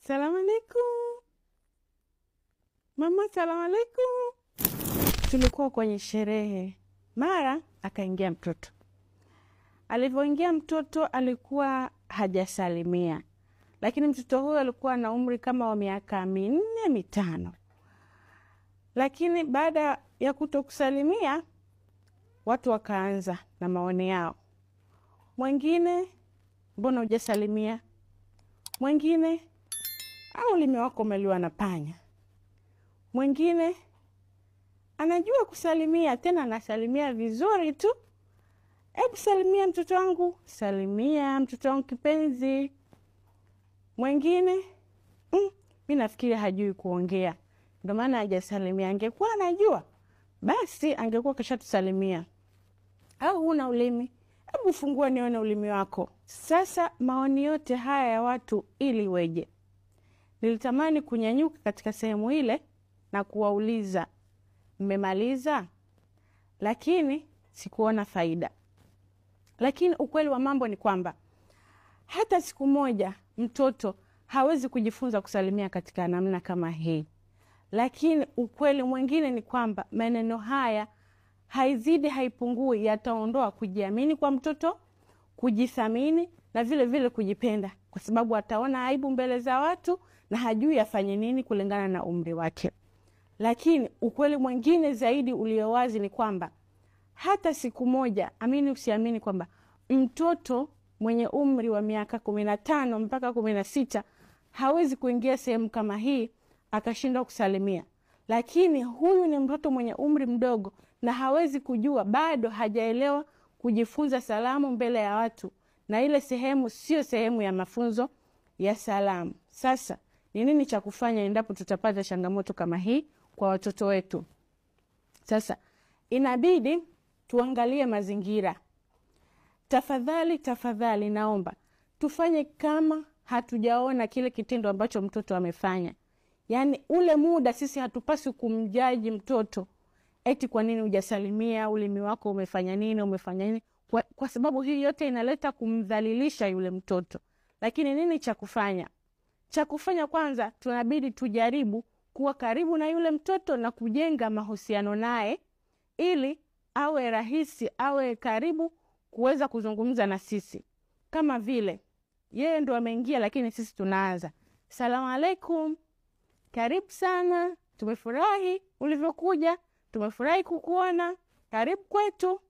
Salamu alaikum. Mama, salamu alaikum. Tulikuwa kwenye sherehe. Mara akaingia mtoto. Alivyoingia mtoto alikuwa hajasalimia. Lakini mtoto huyo alikuwa na umri kama wa miaka 4, 5. Lakini baada ya kutokusalimia, watu wakaanza na maoni yao. Mwingine, mbona hujasalimia? Mwingine, au ulimi wako umeliwa na panya? Mwingine, anajua kusalimia, tena anasalimia vizuri tu. Hebu salimia mtoto wangu, salimia mtoto wangu kipenzi. Mwingine, mimi nafikiri hajui kuongea, ndio maana hajasalimia. Angekuwa anajua, basi angekuwa kashatusalimia. Au huna ulimi? Hebu fungua nione ulimi wako. Sasa maoni yote haya ya watu ili weje? Nilitamani kunyanyuka katika sehemu ile na kuwauliza, mmemaliza? Lakini sikuona faida. Lakini ukweli wa mambo ni kwamba hata siku moja mtoto hawezi kujifunza kusalimia katika namna kama hii. Lakini ukweli mwingine ni kwamba maneno haya haizidi haipungui, yataondoa kujiamini kwa mtoto, kujithamini na vile vile kujipenda, kwa sababu ataona aibu mbele za watu na hajui afanye nini kulingana na umri wake. Lakini ukweli mwingine zaidi uliowazi ni kwamba hata siku moja, amini usiamini, kwamba mtoto mwenye umri wa miaka 15 mpaka 16 hawezi kuingia sehemu kama hii akashindwa kusalimia. Lakini huyu ni mtoto mwenye umri mdogo na hawezi kujua, bado hajaelewa kujifunza salamu mbele ya watu, na ile sehemu sio sehemu ya mafunzo ya salamu. Sasa ni nini cha kufanya endapo tutapata changamoto kama hii kwa watoto wetu? Sasa inabidi tuangalie mazingira. Tafadhali naomba tufanye kama hatujaona kile kitendo ambacho mtoto amefanya. Yaani ule muda sisi hatupaswi kumjaji mtoto eti kwa nini hujasalimia, ulimi wako umefanya nini. Kwa sababu hii yote inaleta kumdhalilisha yule mtoto. Lakini nini cha kufanya? Cha kufanya kwanza, tunabidi tujaribu kuwa karibu na yule mtoto na kujenga mahusiano naye, ili awe rahisi, awe karibu kuweza kuzungumza na sisi. Kama vile yeye ndo ameingia, lakini sisi tunaanza, salamu alaikum, karibu sana, tumefurahi ulivyokuja, tumefurahi kukuona, karibu kwetu.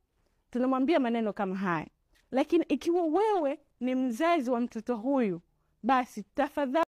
Tunamwambia maneno kama haya. Lakini ikiwa wewe ni mzazi wa mtoto huyu, basi tafadhali